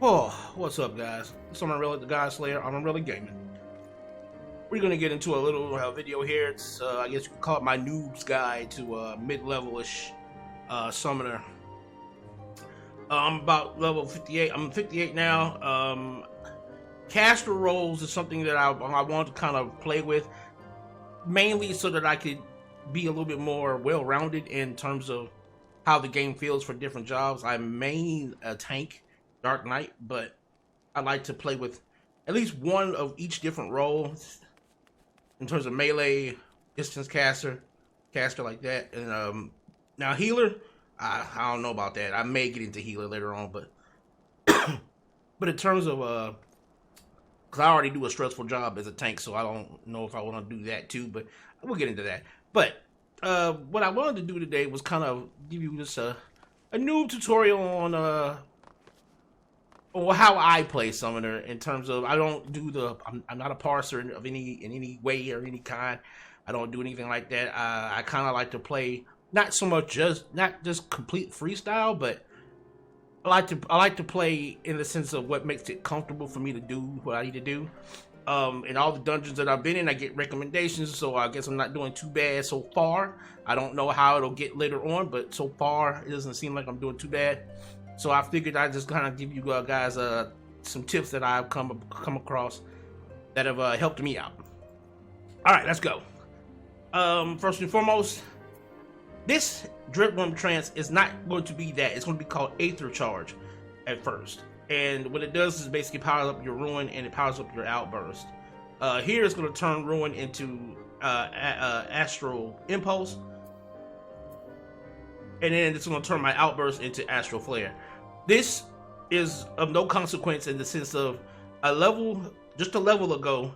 Oh, what's up, guys? It's Amon-Rellik, the God Slayer. Amon-Rellik Gaming. We're gonna get into a little video here. It's I guess you could call it my noob's guide to mid-level-ish summoner. I'm about level 58. I'm 58 now. Caster roles is something that I want to kind of play with, mainly so that I could be a little bit more well-rounded in terms of how the game feels for different jobs. I main a tank, Dark Knight, but I like to play with at least one of each different role in terms of melee, distance caster like that. And now healer, I don't know about that. I may get into healer later on, but but in terms of because I already do a stressful job as a tank, so I don't know if I want to do that too. But we'll get into that. But what I wanted to do today was kind of give you just a noob tutorial on how I play summoner, in terms of I don't do I'm not a parser of any way or any kind. I don't do anything like that. I kind of like to play not just complete freestyle, but I like to play in the sense of what makes it comfortable for me to do what I need to do. In all the dungeons that I've been in, I get recommendations, so I guess I'm not doing too bad so far. I don't know how it'll get later on, but so far it doesn't seem like I'm doing too bad. So I figured I'd just kind of give you guys some tips that I've come across that have helped me out. All right, let's go. First and foremost, this Dripworm Trance is not going to be that. It's going to be called Aether Charge at first. And what it does is basically powers up your Ruin and it powers up your Outburst. Here it's going to turn Ruin into Astral Impulse. And then it's going to turn my Outburst into Astral Flare. This is of no consequence in the sense of just a level ago,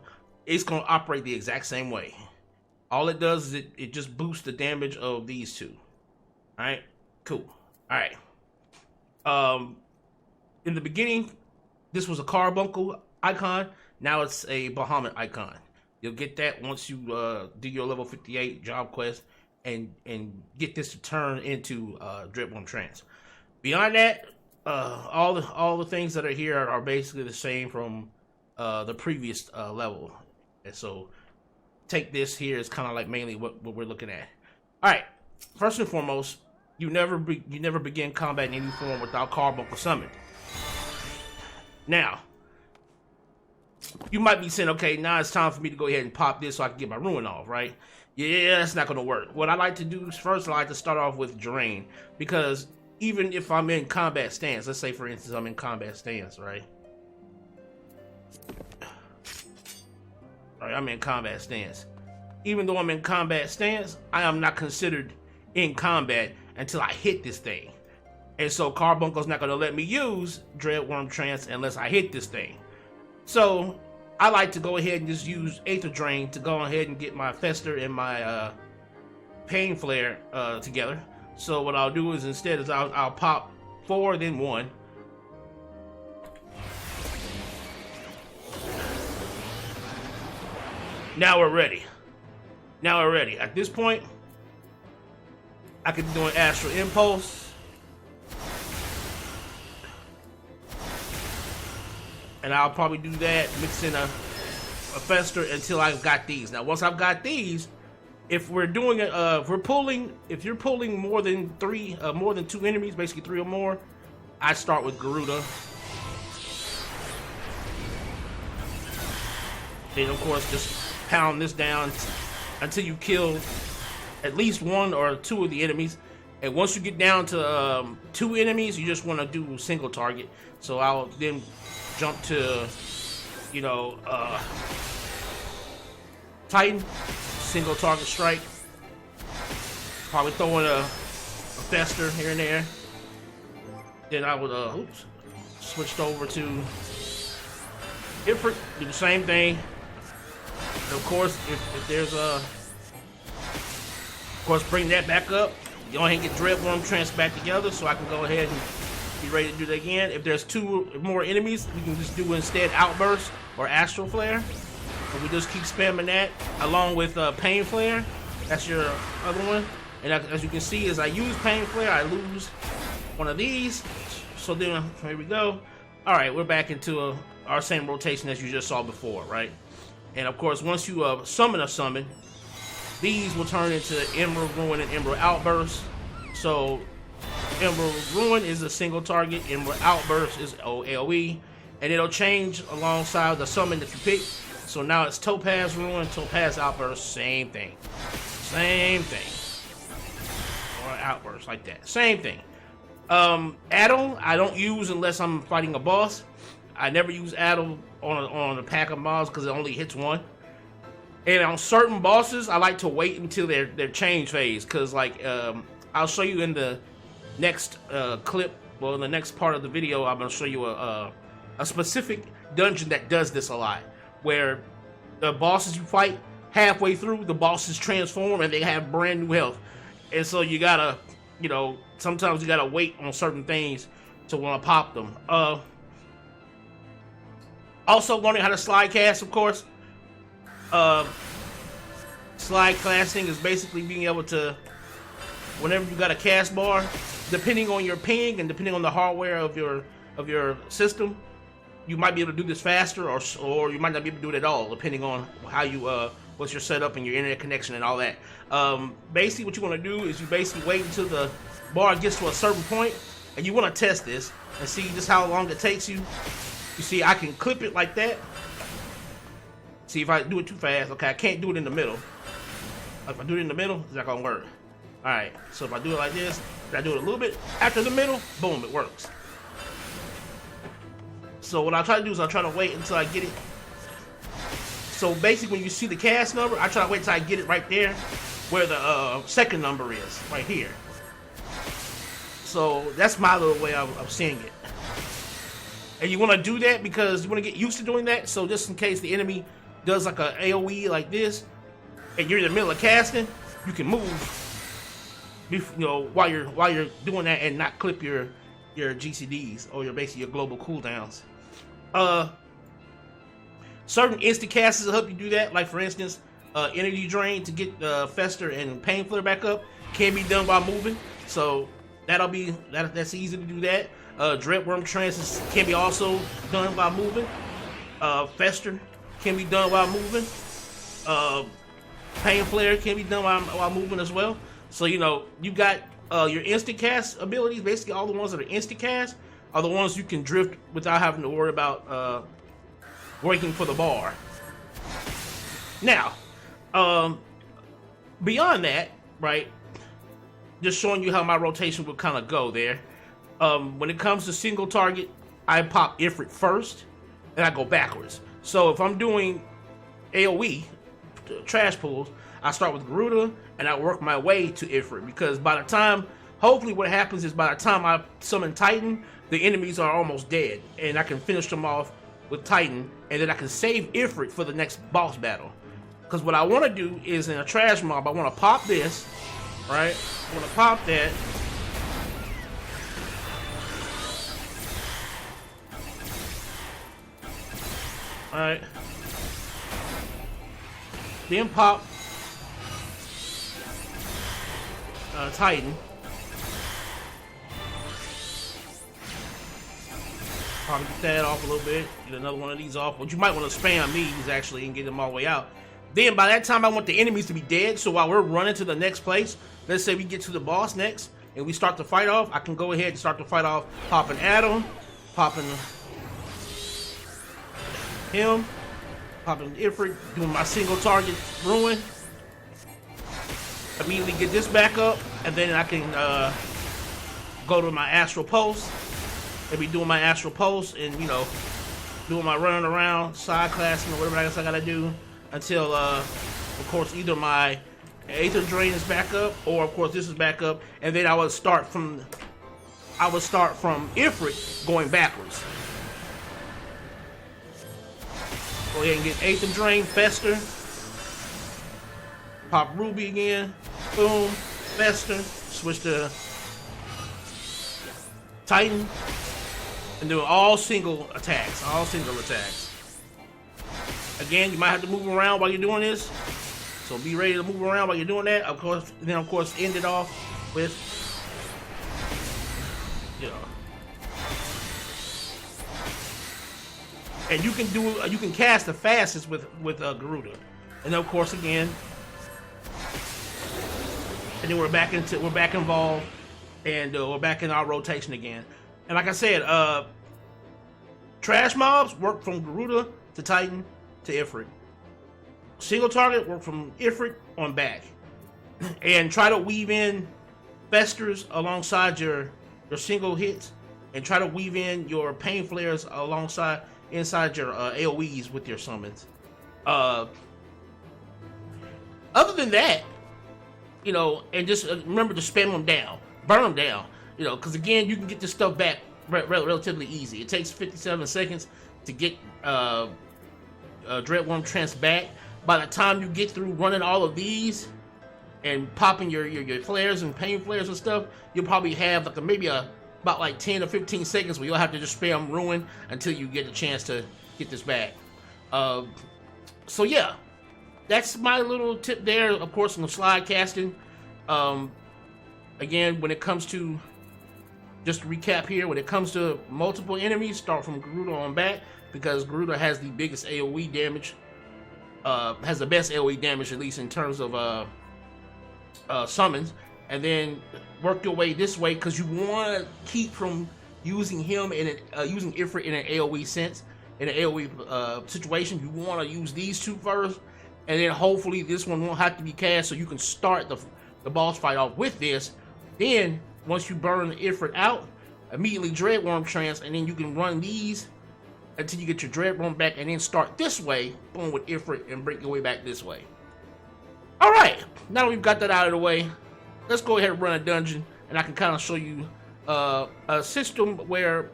it's going to operate the exact same way. All it does is it just boosts the damage of these two. Alright, cool. Alright. In the beginning, this was a carbuncle icon. Now it's a Bahamut icon. You'll get that once you do your level 58 job quest and get this to turn into Dripworm Trance. Beyond that, all the things that are here are basically the same from the previous level. And so take this here is kind of like mainly what we're looking at. All right, first and foremost, you never begin combat in any form without Carbuncle Summon. Now, you might be saying, okay, now it's time for me to go ahead and pop this so I can get my Ruin off, right? Yeah, that's not going to work. What I like to do is first I like to start off with Drain, because even if I'm in combat stance, let's say for instance I'm in combat stance, right? I'm in combat stance. Even though I'm in combat stance, I am not considered in combat until I hit this thing. And so Carbuncle's not going to let me use Dripworm Trance unless I hit this thing. So I like to go ahead and just use Aether Drain to go ahead and get my Fester and my Pain Flare together. So what I'll do is instead is I'll pop 4, then 1. Now we're ready. At this point, I could be doing Astral Impulse. And I'll probably do that, mix in a Fester until I've got these. Now, once I've got these, if we're doing it, if you're pulling more than 2 enemies, basically 3 or more, I start with Garuda. Then, of course, just pound this down until you kill at least 1 or 2 of the enemies. And once you get down to 2 enemies, you just want to do single target. So I'll then jump to, Titan, single target strike. Probably throw in a Fester here and there. Then I would switched over to Ifrit, do the same thing. And of course, if there's of course, bring that back up. Go ahead and get Dripworm Trance back together so I can go ahead and be ready to do that again. If there's 2 more enemies, we can just do instead Outburst or Astral Flare. And we just keep spamming that along with Pain Flare. That's your other one. And as you can see, as I use Pain Flare, I lose one of these. So then, here we go. All right, we're back into our same rotation as you just saw before, right? And of course, once you summon a summon, these will turn into Emerald Ruin and Emerald Outburst. So Emerald Ruin is a single target, Emerald Outburst is AoE, and it'll change alongside the summon that you pick. So now it's Topaz Ruin, Topaz Outburst, same thing. Same thing. Or Outburst, like that. Same thing. Addle, I don't use unless I'm fighting a boss. I never use Addle on a pack of mobs because it only hits one. And on certain bosses, I like to wait until their change phase, because like I'll show you in the next clip, well, in the next part of the video, I'm gonna show you a specific dungeon that does this a lot, where the bosses you fight halfway through, the bosses transform and they have brand new health, and so you gotta, you know, sometimes you gotta wait on certain things to want to pop them. Also learning how to slide cast, of course. Slide casting is basically being able to, whenever you got a cast bar, depending on your ping and depending on the hardware of your system, you might be able to do this faster, or you might not be able to do it at all, depending on how you what's your setup and your internet connection and all that. Basically, what you want to do is you basically wait until the bar gets to a certain point, and you want to test this and see just how long it takes you. You see, I can clip it like that. See, if I do it too fast, okay, I can't do it in the middle. If I do it in the middle, it's not gonna work. All right, so if I do it like this, if I do it a little bit after the middle, boom, it works. So what I try to do is I try to wait until I get it. So basically, when you see the cast number, I try to wait until I get it right there, where the second number is, right here. So that's my little way of seeing it. And you want to do that because you want to get used to doing that. So just in case the enemy does like a AoE like this, and you're in the middle of casting, you can move, you know, while you're doing that and not clip your GCDs or basically your global cooldowns. Certain instant casters will help you do that. Like for instance, energy drain to get Fester and Pain Flare back up can be done while moving. So that's easy to do that. Dreadworm Trance can be also done while moving. Fester can be done while moving. Pain Flare can be done while moving as well. So you know you got your instant cast abilities. Basically, all the ones that are instant cast are the ones you can drift without having to worry about working for the bar. Now, beyond that, right? Just showing you how my rotation would kind of go there. When it comes to single target, I pop Ifrit first, and I go backwards. So if I'm doing AoE, trash pulls, I start with Garuda, and I work my way to Ifrit, because by the time, hopefully what happens is by the time I summon Titan, the enemies are almost dead, and I can finish them off with Titan, and then I can save Ifrit for the next boss battle. Because what I want to do is, in a trash mob, I want to pop this, right? I want to pop that. Alright. Then pop Titan. Probably get that off a little bit. Get another one of these off. But you might want to spam these actually and get them all the way out. Then by that time I want the enemies to be dead. So while we're running to the next place, let's say we get to the boss next and we start the fight off, I can go ahead and start the fight off, popping Adam, popping him, popping Ifrit, doing my single target ruin. Immediately get this back up, and then I can go to my Astral Pulse and be doing my Astral Pulse and, you know, doing my running around, side classing or whatever I guess I gotta do until, of course, either my Aether Drain is back up or, of course, this is back up, and then I would start from Ifrit going backwards. Go ahead and get Aether Drain, Fester, pop Ruby again, boom, Fester, switch to Titan, and do all single attacks, Again, you might have to move around while you're doing this, so be ready to move around while you're doing that. Of course, then of course end it off with, you know, and you can cast the fastest with Garuda. And then, of course, again, and then we're back involved, and we're back in our rotation again. And like I said, trash mobs work from Garuda to Titan to Ifrit. Single target work from Ifrit on back, and try to weave in festers alongside your single hits, and try to weave in your pain flares inside your AoEs with your summons. Other than that, you know, and just remember to spam them down, burn them down, you know, because again, you can get this stuff back relatively easy. It takes 57 seconds to get Dreadworm Trance back. By the time you get through running all of these and popping your flares and pain flares and stuff, you'll probably have like maybe about like 10 or 15 seconds where you'll have to just spam ruin until you get a chance to get this back. So yeah, that's my little tip there. Of course, on the slide casting. Again, when it comes to, just to recap here, when it comes to multiple enemies, start from Garuda on back, because Garuda has the biggest AoE damage, has the best AoE damage, at least in terms of summons. And then work your way this way, because you want to keep from using him using Ifrit in an AoE sense, in an AoE situation. You want to use these two first, and then hopefully this one won't have to be cast, so you can start the boss fight off with this. Then once you burn the Ifrit out, immediately Dreadworm Trance, and then you can run these until you get your Dreadworm back, and then start this way, boom, with Ifrit, and break your way back this way. Alright, now that we've got that out of the way, let's go ahead and run a dungeon, and I can kind of show you a system where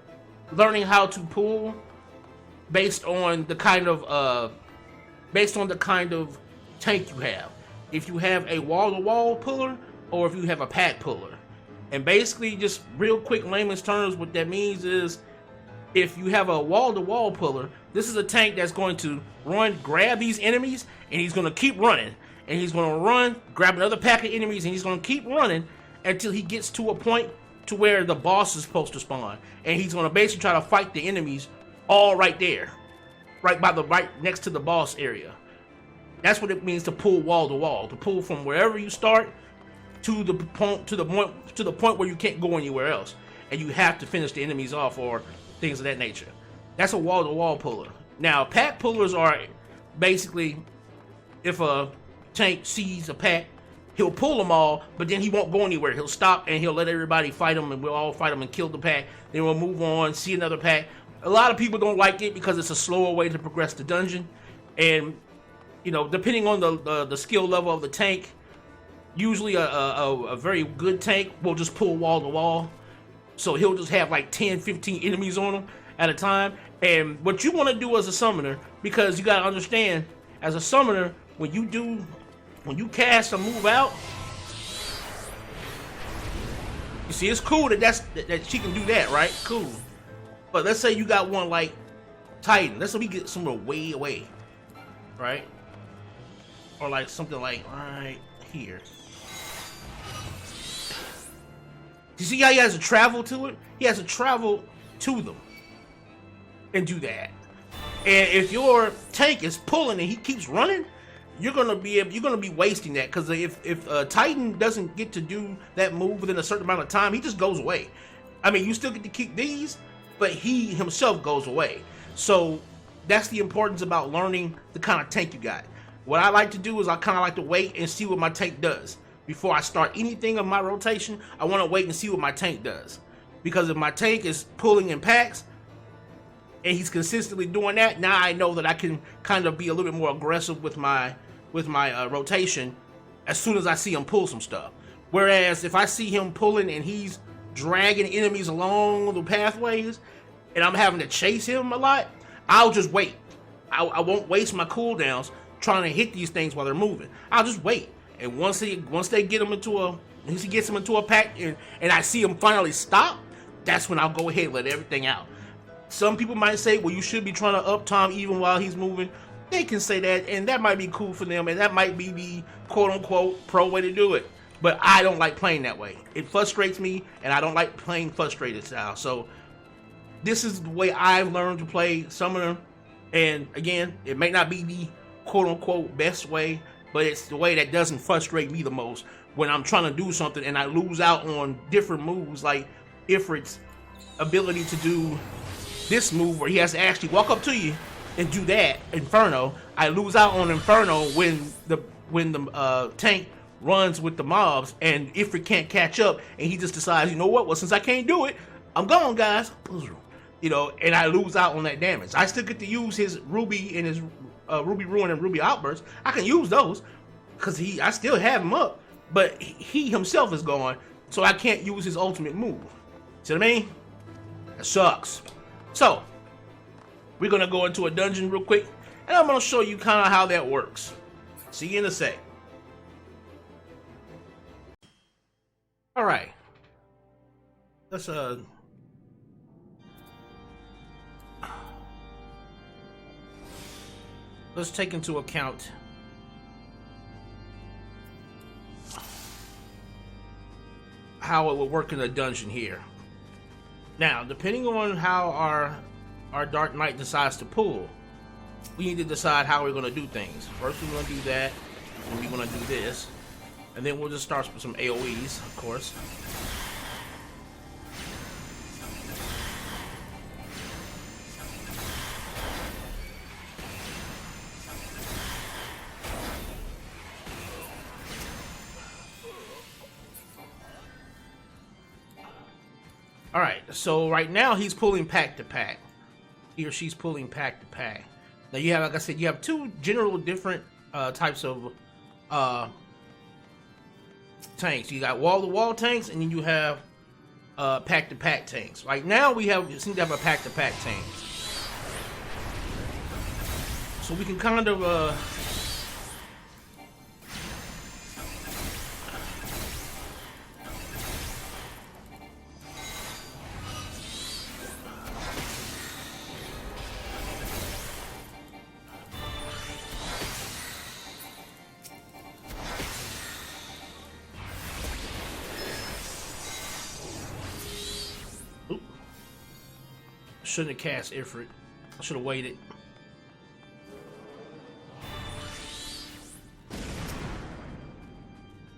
learning how to pull based on the kind of tank you have. If you have a wall-to-wall puller, or if you have a pack puller. And basically, just real quick layman's terms, what that means is, if you have a wall-to-wall puller, this is a tank that's going to grab these enemies, and he's going to keep running. And he's going to run, grab another pack of enemies, and he's going to keep running until he gets to a point to where the boss is supposed to spawn. And he's going to basically try to fight the enemies all right there. Right next to the boss area. That's what it means to pull wall to wall. To pull from wherever you start to the point where you can't go anywhere else, and you have to finish the enemies off or things of that nature. That's a wall to wall puller. Now, pack pullers are basically, if a tank sees a pack, he'll pull them all, but then he won't go anywhere. He'll stop and he'll let everybody fight him, and we'll all fight him and kill the pack. Then we'll move on, see another pack. A lot of people don't like it because it's a slower way to progress the dungeon, and you know, depending on the skill level of the tank, usually a very good tank will just pull wall to wall. So he'll just have like 10, 15 enemies on him at a time. And what you want to do as a summoner, because you got to understand, as a summoner, when you cast a move out, you see, it's cool that she can do that, right? Cool. But let's say you got one like Titan. Let's say we get somewhere way away, right? Or like something like right here. You see how he has to travel to it? He has to travel to them and do that. And if your tank is pulling and he keeps running, you're gonna be wasting that, because if Titan doesn't get to do that move within a certain amount of time, he just goes away. I mean, you still get to keep these, but he himself goes away. So that's the importance about learning the kind of tank you got. What I like to do is I kind of like to wait and see what my tank does. Before I start anything of my rotation, I want to wait and see what my tank does. Because if my tank is pulling in packs, and he's consistently doing that, now I know that I can kind of be a little bit more aggressive with my rotation as soon as I see him pull some stuff. Whereas if I see him pulling and he's dragging enemies along the pathways, and I'm having to chase him a lot, I'll just wait. I won't waste my cooldowns trying to hit these things while they're moving. I'll just wait. And once they get him into a pack, and I see him finally stop, that's when I'll go ahead and let everything out. Some people might say, well, you should be trying to up time even while he's moving. They can say that, and that might be cool for them, and that might be the quote-unquote pro way to do it. But I don't like playing that way. It frustrates me, and I don't like playing frustrated style. So this is the way I've learned to play Summoner, And again, it may not be the quote unquote best way, but it's the way that doesn't frustrate me the most when I'm trying to do something and I lose out on different moves, like Ifrit's ability to do this move where he has to actually walk up to you and do that Inferno. I lose out on Inferno when the tank runs with the mobs and Ifrit can't catch up and he just decides, you know what? Well, since I can't do it, I'm gone, guys. You know, and I lose out on that damage. I still get to use his Ruby and his Ruby Ruin and Ruby Outburst. I can use those because I still have him up, but he himself is gone, so I can't use his ultimate move. See what I mean? That sucks. So we're gonna go into a dungeon real quick, and I'm gonna show you kind of how that works. See you in a sec. All right. Let's take into account how it would work in a dungeon here. Now, depending on how our Dark Knight decides to pull, we need to decide how we're going to do things. First, we're going to do that, and we're going to do this, and then we'll just start with some AoEs, of course. Alright, so right now he's pulling pack to pack. He or she's pulling pack to pack. Now you have, like I said, you have two general different types of tanks. You got wall-to-wall tanks, and then you have pack to pack tanks. Right now we seem to have a pack to pack tank. So we can kind of shouldn't have cast Ifrit. I should have waited.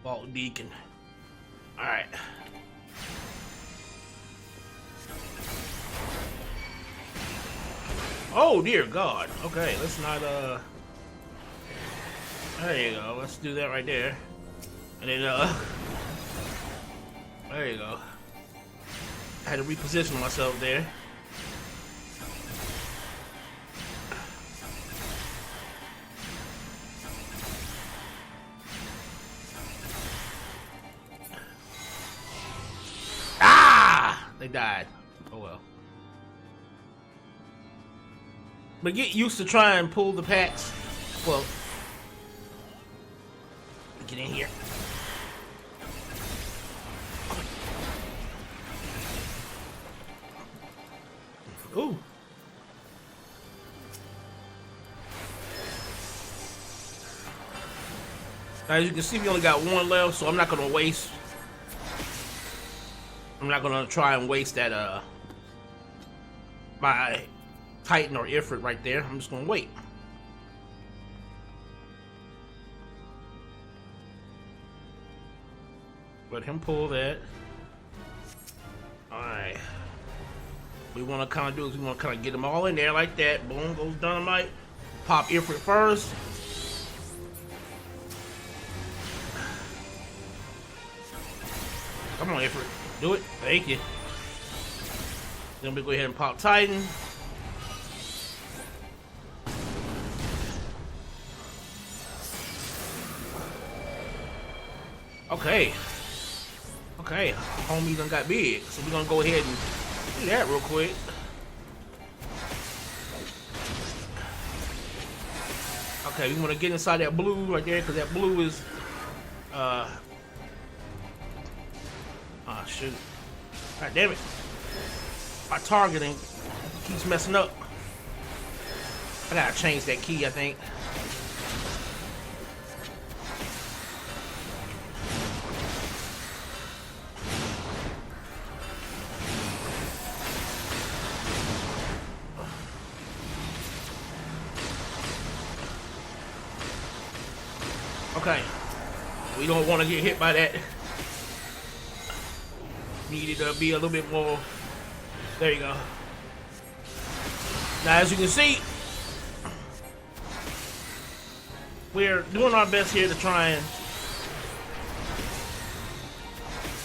Vault Deacon. Alright. Oh dear God. Okay, let's not there you go. Let's do that right there. And then there you go. I had to reposition myself there. They died. Oh well. But get used to trying and pull the packs. Well, get in here. Ooh. As you can see, we only got one left, so I'm not gonna waste. I'm not gonna try and waste that my Titan or Ifrit right there. I'm just gonna wait. Let him pull that. Alright. We wanna kinda do is we wanna kinda get them all in there like that. Boom, goes dynamite. Pop Ifrit first. Come on, Ifrit. Do it. Thank you. Then we go ahead and pop Titan. Okay. Okay. Homie done got big. So we're gonna go ahead and do that real quick. Okay, we wanna get inside that blue right there because that blue is shoot. God damn it. My targeting keeps messing up. I gotta change that key, I think. Okay. We don't want to get hit by that. Needed to be a little bit more. There you go. Now, as you can see, we're doing our best here to try and.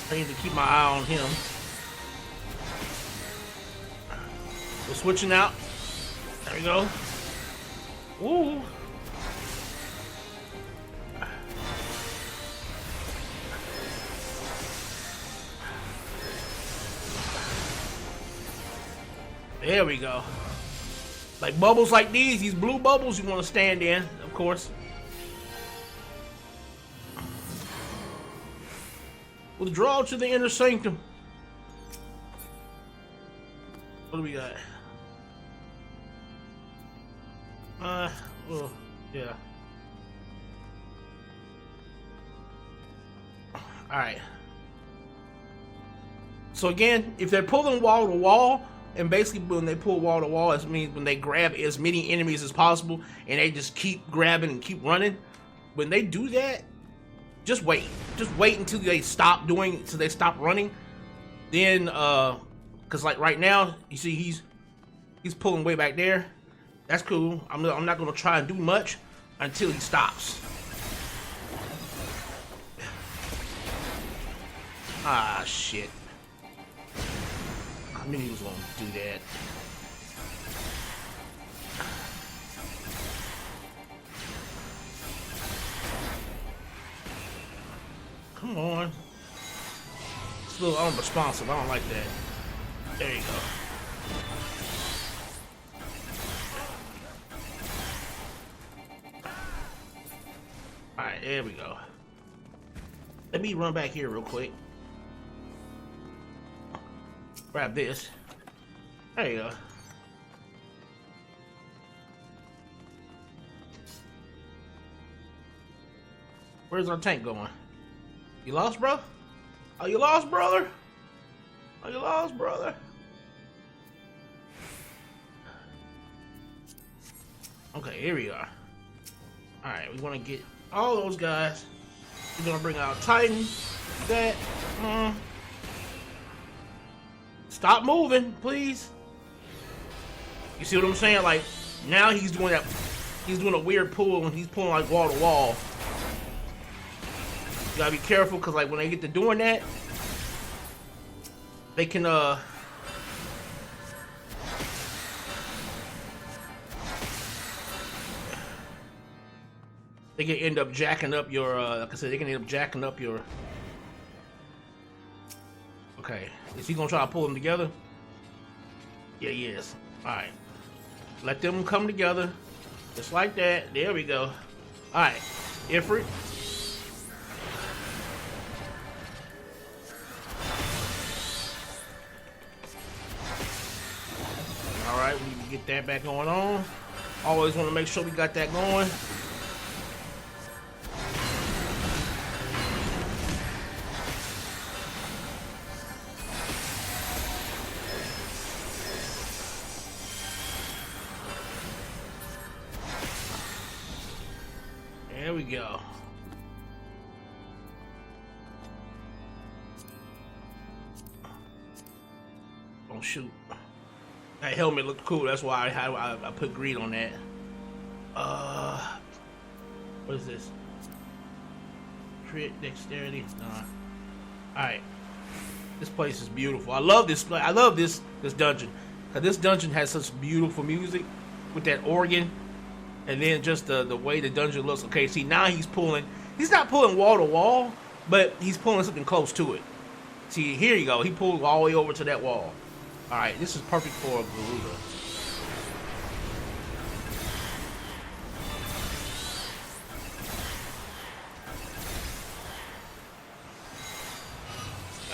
I need to keep my eye on him. We're switching out. There we go. Woo. There we go. Like bubbles like these blue bubbles you want to stand in, of course. Withdraw to the inner sanctum. What do we got? Oh, yeah. Alright. So again, if they're pulling wall to wall, and basically when they pull wall to wall, it means when they grab as many enemies as possible, and they just keep grabbing and keep running. When they do that, just wait. Just wait until they stop doing, until they stop running. Then, cause like right now, you see he's pulling way back there. That's cool. I'm not gonna try and do much until he stops. Ah, shit. I knew he was gonna do that. Come on. It's a little unresponsive. I don't like that. There you go. Alright, there we go. Let me run back here real quick. Grab this. There you go. Where's our tank going? You lost, bro? Are you lost, brother? Are you lost, brother? Okay, here we are. Alright, we want to get all those guys. We're going to bring out Titan. That. Stop moving, please. You see what I'm saying? Like, now he's doing that. He's doing a weird pull when he's pulling like wall to wall. You gotta be careful, because like when they get to doing that, they can they can end up jacking up your like I said, they can end up jacking up your. Okay, is he gonna try to pull them together? Yeah, he is. Alright. Let them come together. Just like that. There we go. Alright. Ifrit. Alright, we need to get that back going on. Always want to make sure we got that going. There we go. Don't shoot. That helmet looked cool. That's why I put green on that. What is this? Crit dexterity. Nah. All right. This place is beautiful. I love this. I love this dungeon. Cause this dungeon has such beautiful music with that organ. And then just the way the dungeon looks. Okay, see now he's not pulling wall to wall, but he's pulling something close to it. See, here you go. He pulled all the way over to that wall. All right, this is perfect for a Garuda.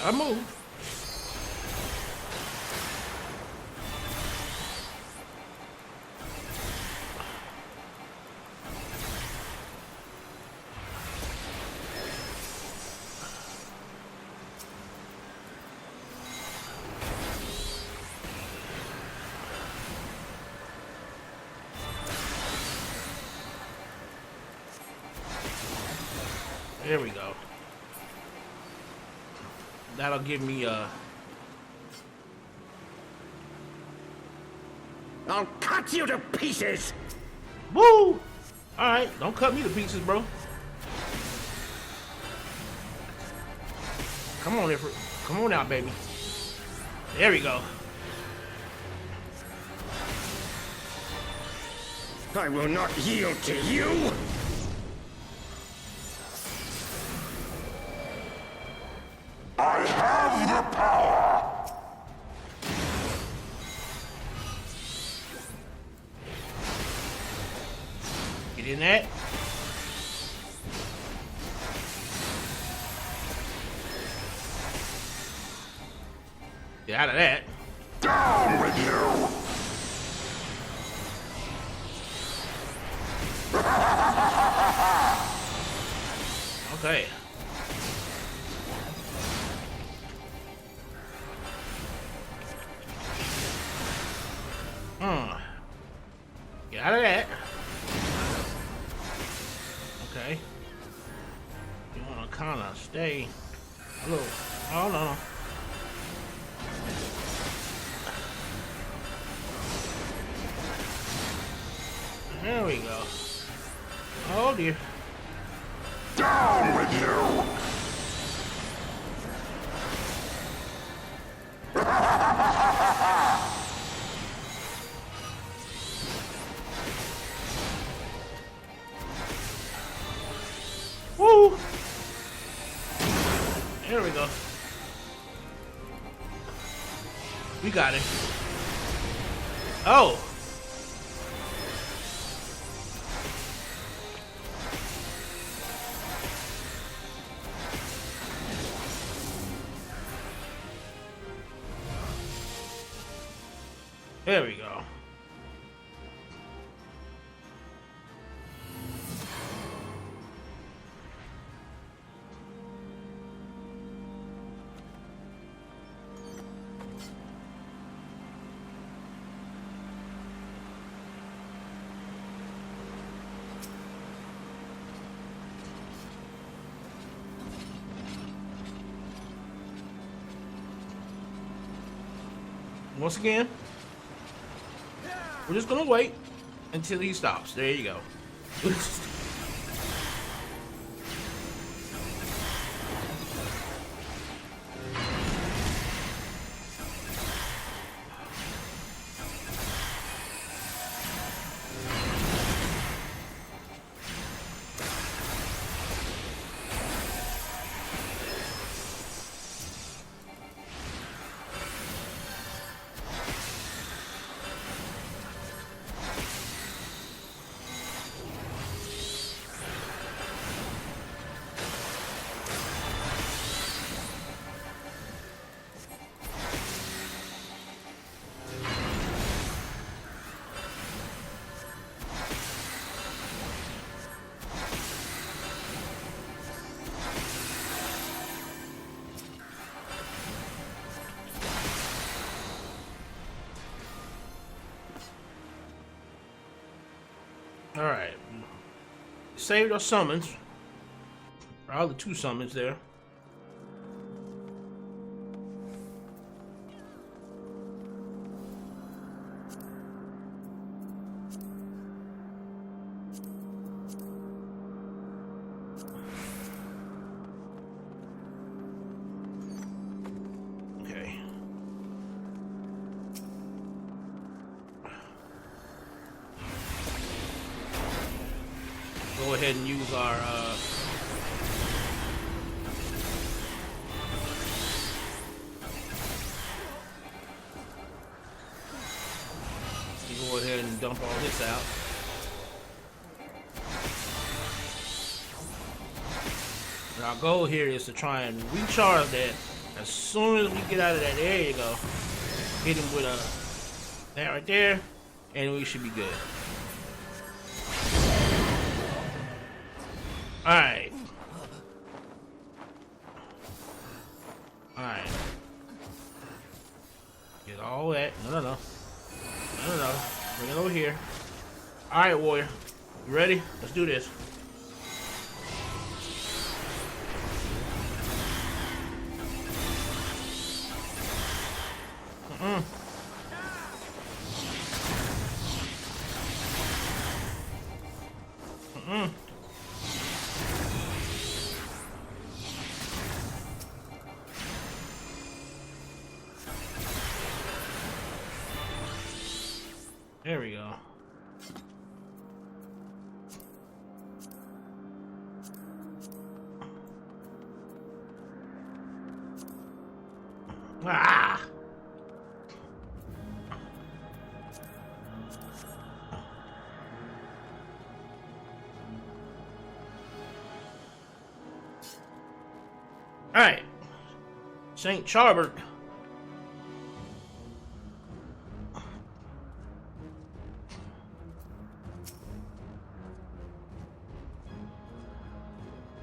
I move. There we go. That'll give me I'll cut you to pieces! woo! Alright, don't cut me to pieces, bro. Come on, Ifrit. Come on out, baby. There we go. I will not yield to you! I have the power! Get in that. Get out of that. Down with you! Okay. Get out of that. Okay. You wanna kinda stay a little. Oh no. There we go. Oh dear. Down with you! Woo! There we go. We got it. Oh! There we go. Once again, we're just gonna wait until he stops. There you go. Alright. Saved our summons. All the 2 summons there. Okay. Go ahead and use our go ahead and dump all this out. And our goal here is to try and recharge that as soon as we get out of that. There you go. Hit him with that right there, and we should be good. Alright. Alright. Get all that. No. Bring it over here. Alright, warrior. You ready? Let's do this. There we go. Ah! All right, St. Charbert.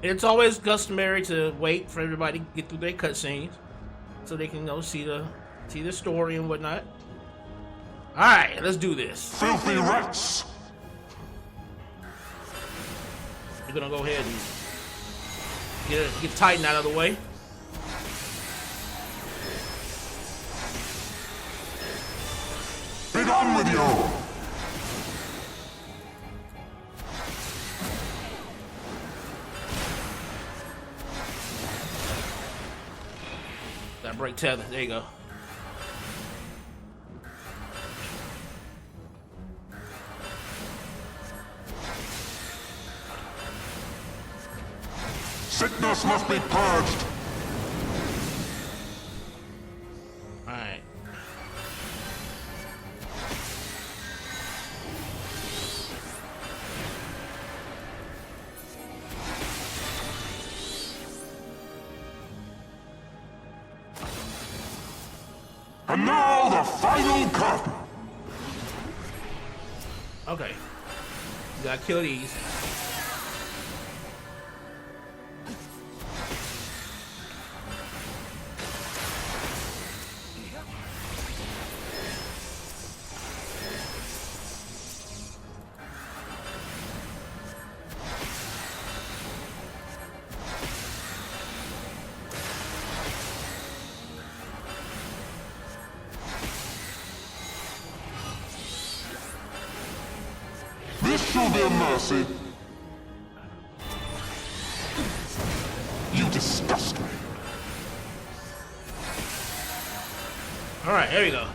It's always customary to wait for everybody to get through their cutscenes, so they can, you know, see the story and whatnot. All right, let's do this. Filthy rats! We're gonna go ahead and get Titan out of the way. Be gone with you! That break tether. There you go. Sickness must be purged! Alright. And now the final curtain! Okay. You gotta kill these. This shall be a mercy. You disgust me. Alright, here we go.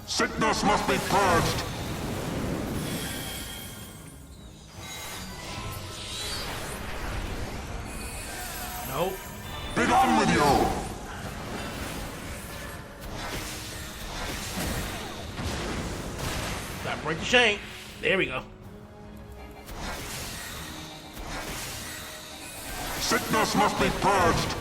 Sickness must be purged. Nope. Be gone with you! Gotta break the chain. There we go. Sickness must be purged.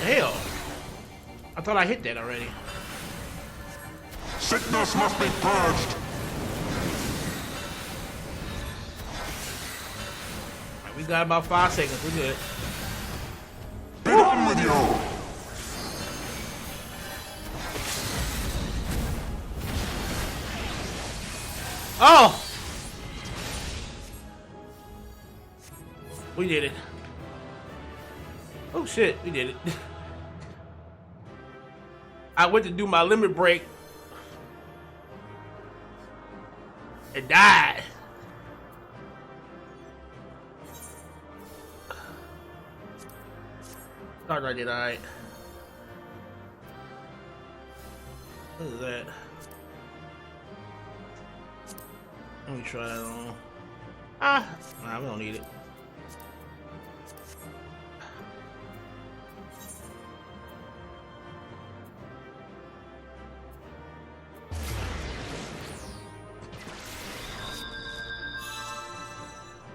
Hell. I thought I hit that already. Sickness must be purged. Right, we got about 5 seconds. We're good. Be gone with you! Oh! We did it. Oh shit, we did it. I went to do my limit break and died. Thought I did alright. What is that? Let me try that on. Nah, we don't need it.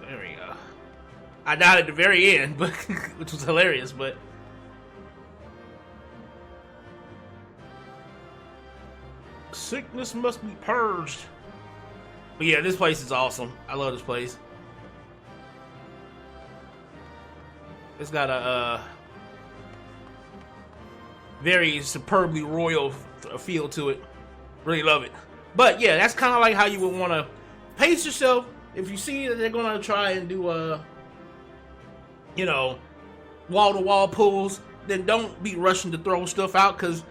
There we go. I died at the very end, but which was hilarious, but sickness must be purged. But yeah, this place is awesome. I love this place. It's got a very superbly royal feel to it. Really love it. But yeah, that's kind of like how you would want to pace yourself if you see that they're gonna try and do you know, wall-to-wall pulls, then don't be rushing to throw stuff out, because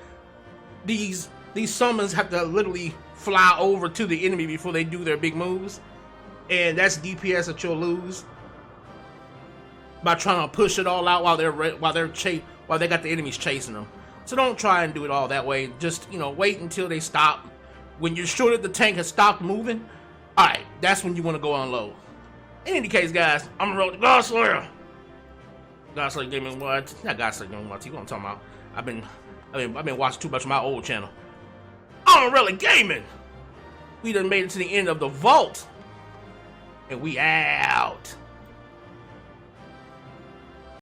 these summons have to literally fly over to the enemy before they do their big moves, and that's DPS that you'll lose by trying to push it all out while they got the enemies chasing them. So don't try and do it all that way. Just, you know, wait until they stop. When you're sure that the tank has stopped moving, all right, that's when you want to go unload. In any case, guys, I'm gonna roll the God Slayer. God Slayer Gaming, what? Not God Slayer Gaming, what? You know what I'm talking about? I've been watching too much of my old channel. Amon-Rellik Gaming. We done made it to the end of the vault, and we out.